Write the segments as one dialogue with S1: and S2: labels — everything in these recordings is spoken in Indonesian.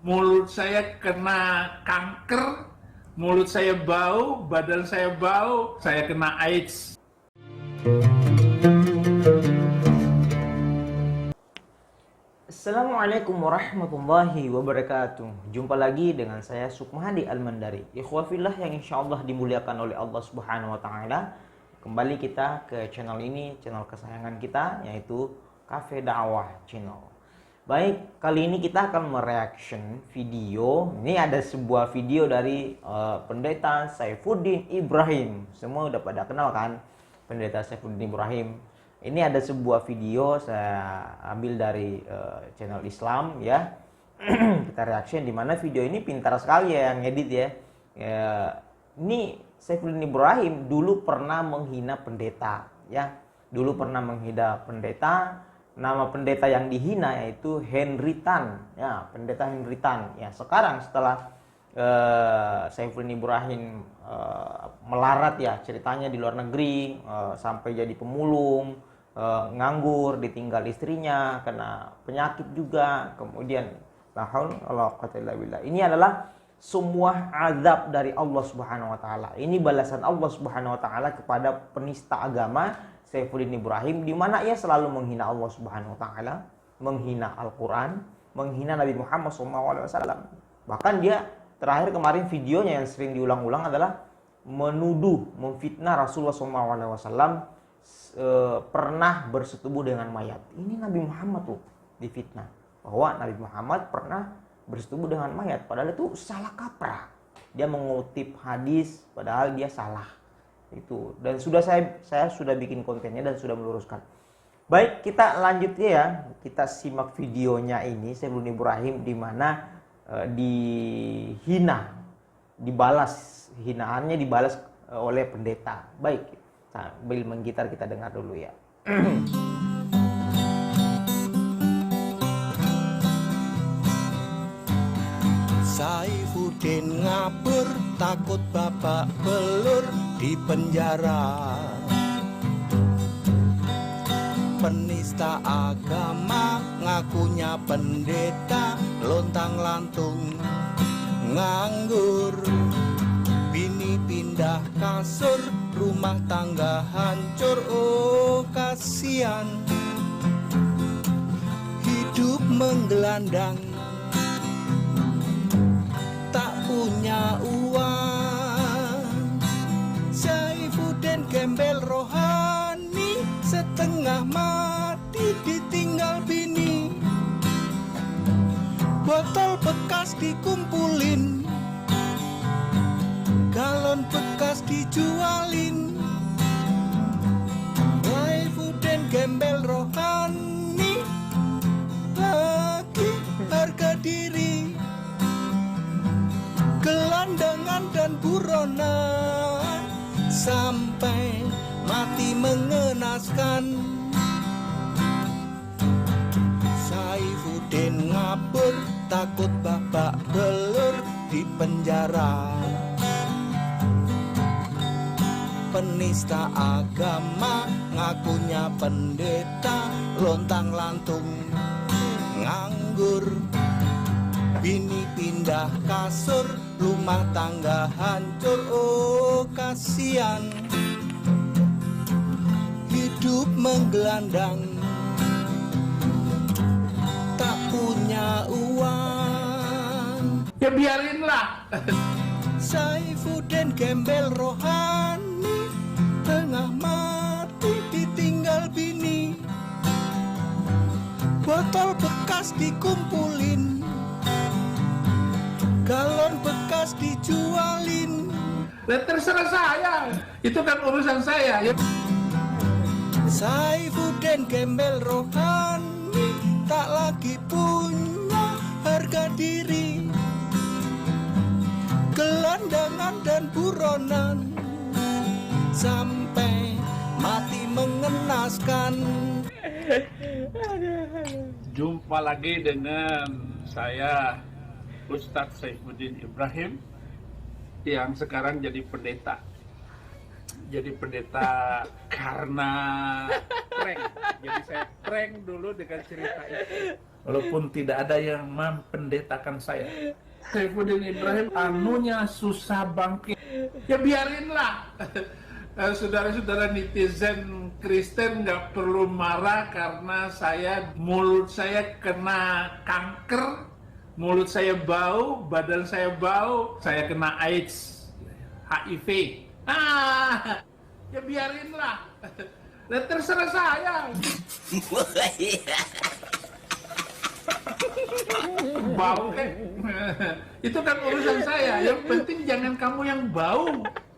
S1: mulut saya kena kanker, mulut saya bau, badan saya bau, saya kena AIDS.
S2: Assalamualaikum warahmatullahi wabarakatuh. Jumpa lagi dengan saya Sukmahdi Al-Mandari. Ikhwafillah yang insyaallah dimuliakan oleh Allah Subhanahu wa taala. Kembali kita ke channel ini, channel kesayangan kita, yaitu Cafe Dakwah Channel. Baik, kali ini kita akan mereaction video. Ini ada sebuah video dari Pendeta Saifuddin Ibrahim. Semua udah pada kenal kan Pendeta Saifuddin Ibrahim. Ini ada sebuah video saya ambil dari channel Islam ya. Kita reaction, di mana video ini pintar sekali ya yang edit ya. Ini Saifuddin Ibrahim dulu pernah menghina pendeta ya. Dulu pernah menghina pendeta. Nama pendeta yang dihina yaitu Henry Tan ya, pendeta Henry Tan ya. Sekarang setelah Saifuddin Ibrahim melarat ya, ceritanya di luar negeri, sampai jadi pemulung, nganggur, ditinggal istrinya, kena penyakit juga, kemudian ini adalah semua azab dari Allah Subhanahu wa taala. Ini balasan Allah Subhanahu wa taala kepada penista agama Saifuddin Ibrahim, di mana ia selalu menghina Allah Subhanahu wa taala, menghina Al-Qur'an, menghina Nabi Muhammad SAW. Bahkan dia terakhir kemarin videonya yang sering diulang-ulang adalah menuduh, memfitnah Rasulullah SAW pernah bersetubuh dengan mayat. Ini Nabi Muhammad tuh difitnah bahwa Nabi Muhammad pernah bersetubuh dengan mayat, padahal itu salah kaprah. Dia mengutip hadis padahal dia salah. Itu, dan sudah saya sudah bikin kontennya dan sudah meluruskan. Baik, kita lanjut ya. Kita simak videonya ini Saifuddin Ibrahim di mana dihina, dibalas hinaannya, dibalas oleh pendeta. Baik, sambil menggitar kita dengar dulu ya.
S3: Saifuddin ngabur, takut bapak belur di penjara. Penista agama, ngakunya pendeta, lontang-lantung nganggur. Bini pindah kasur, rumah tangga hancur, oh kasihan. Hidup menggelandang, tak punya uang. Saifuddin gembel rohani, setengah mati ditinggal bini. Botol bekas dikumpulin, galon bekas dijualin. Saifuddin gembel rohani, lagi harga diri. Gelandangan dan buronan, sampai mati mengenaskan. Saifuddin ngabur, takut bapak belur di penjara. Penista agama, ngakunya pendeta, lontang-lantung nganggur. Bini pindah kasur, rumah tangga hancur, oh kasihan. Hidup menggelandang, tak punya uang.
S1: Ya biarinlah.
S3: Saifuddin gembel rohani, tengah mati ditinggal bini. Botol bekas dikumpulin, galon bekas dijualin.
S1: Terserah saya, itu kan urusan saya ya.
S3: Saifuddin gembel rohani, tak lagi punya harga diri. Gelandangan dan buronan, sampai mati mengenaskan.
S1: Jumpa lagi dengan saya Ustadz Saifuddin Ibrahim yang sekarang jadi pendeta. Jadi pendeta karena prank. Jadi saya prank dulu dengan cerita itu. walaupun tidak ada yang mempendetakan saya. Saifuddin Ibrahim anunya susah bangkit, ya biarinlah. Saudara-saudara netizen Kristen nggak perlu marah karena mulut saya kena kanker, mulut saya bau, badan saya bau, saya kena AIDS, HIV. Ya biarinlah. Dan terserah saya. Bau kan? Itu kan urusan saya. Yang penting jangan kamu yang bau.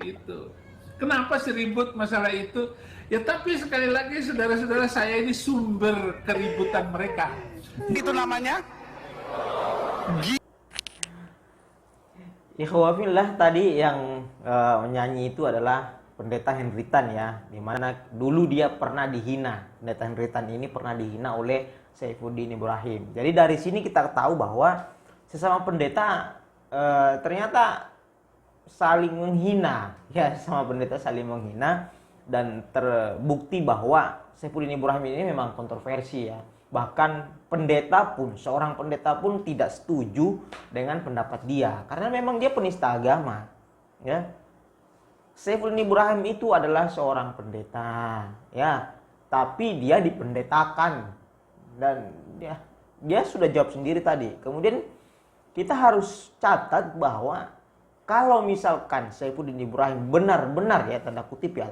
S1: Gitu. Kenapa sih ribut masalah itu? Ya tapi sekali lagi saudara-saudara, saya ini sumber keributan mereka.
S3: Itu namanya
S2: Ikhwafillah, tadi yang menyanyi itu adalah Pendeta Henritan ya, dimana dulu dia pernah dihina. Pendeta Henritan ini pernah dihina oleh Saifuddin Ibrahim. Jadi dari sini kita tahu bahwa sesama pendeta ternyata saling menghina ya, sama pendeta saling menghina, dan terbukti bahwa Saifuddin Ibrahim ini memang kontroversi ya. Bahkan seorang pendeta pun tidak setuju dengan pendapat dia karena memang dia penista agama ya. Saifuddin Ibrahim itu adalah seorang pendeta ya, tapi dia dipendetakan, dan dia sudah jawab sendiri tadi. Kemudian kita harus catat bahwa kalau misalkan Saifuddin Ibrahim benar-benar ya, tanda kutip ya,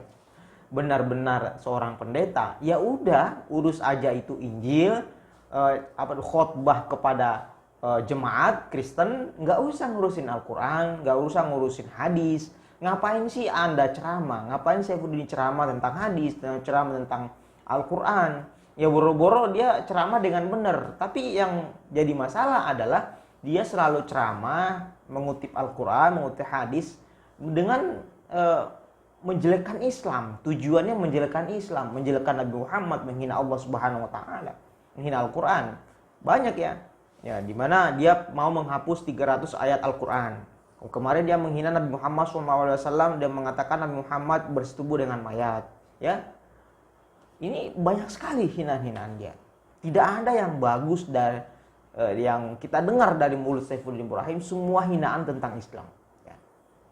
S2: benar-benar seorang pendeta, ya udah urus aja itu Injil, khotbah kepada jemaat Kristen, nggak usah ngurusin Al-Quran, nggak usah ngurusin hadis. Ngapain sih Anda ceramah? Ngapain Saifuddin ceramah tentang hadis, ceramah tentang Al-Quran? Ya boro-boro dia ceramah dengan benar. Tapi yang jadi masalah adalah dia selalu ceramah, mengutip Al-Quran, mengutip hadis dengan menjelekkan Islam. Tujuannya menjelekkan Islam, menjelekkan Nabi Muhammad, menghina Allah Subhanahu wa taala, menghina Al-Quran. Banyak ya. Ya, di mana dia mau menghapus 300 ayat Al-Quran. Kemarin dia menghina Nabi Muhammad SAW, dia mengatakan Nabi Muhammad bersetubuh dengan mayat. Ya, ini banyak sekali hinaan-hinaan dia. Tidak ada yang bagus dari yang kita dengar dari mulut Saifuddin Ibrahim, semua hinaan tentang Islam. Ya.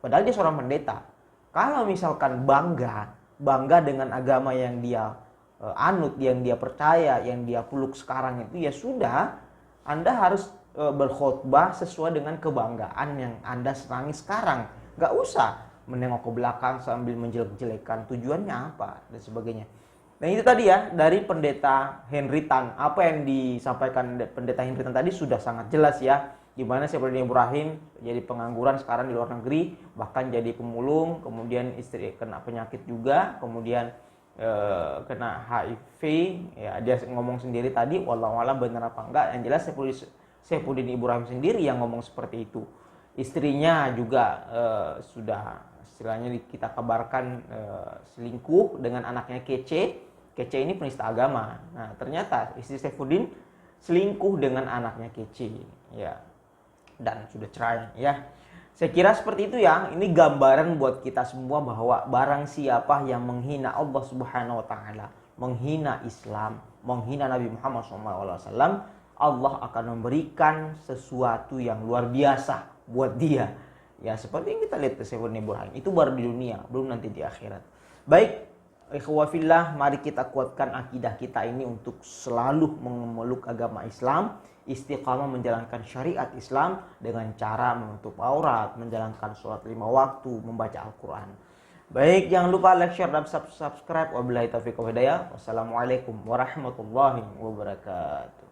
S2: Padahal dia seorang pendeta. Kalau misalkan bangga dengan agama yang dia anut, yang dia percaya, yang dia peluk sekarang itu, ya sudah, Anda harus berkhotbah sesuai dengan kebanggaan yang Anda senangi sekarang. Gak usah menengok ke belakang sambil menjelek-jelekan tujuannya apa dan sebagainya. Dan itu tadi ya dari Pendeta Henritan. Apa yang disampaikan Pendeta Henritan tadi sudah sangat jelas ya. Gimana Saifuddin Ibrahim jadi pengangguran sekarang di luar negeri, bahkan jadi pemulung, kemudian istri kena penyakit juga, kemudian kena HIV. Ya, dia ngomong sendiri tadi, wallahu a'lam benar apa enggak. Yang jelas Saifuddin Ibrahim sendiri yang ngomong seperti itu. Istrinya juga sudah istilahnya kita kabarkan selingkuh dengan anaknya Kece. Kece ini penista agama. Nah, ternyata istri Saifuddin selingkuh dengan anaknya Kece. Ya. Dan sudah cerai ya. Saya kira seperti itu ya. Ini gambaran buat kita semua bahwa barang siapa yang menghina Allah Subhanahu wa taala, menghina Islam, menghina Nabi Muhammad SAW, Allah akan memberikan sesuatu yang luar biasa buat dia. Ya, seperti yang kita lihat ke Saifuddin Ibrahim. Itu baru di dunia, belum nanti di akhirat. Baik, ikhwafillah, mari kita kuatkan akidah kita ini untuk selalu memeluk agama Islam, istiqamah menjalankan syariat Islam dengan cara menutup aurat, menjalankan sholat 5 waktu, membaca Al-Quran. Baik, jangan lupa like, share, dan subscribe. Wabillahi taufiq wal hidayah. Wassalamualaikum warahmatullahi wabarakatuh.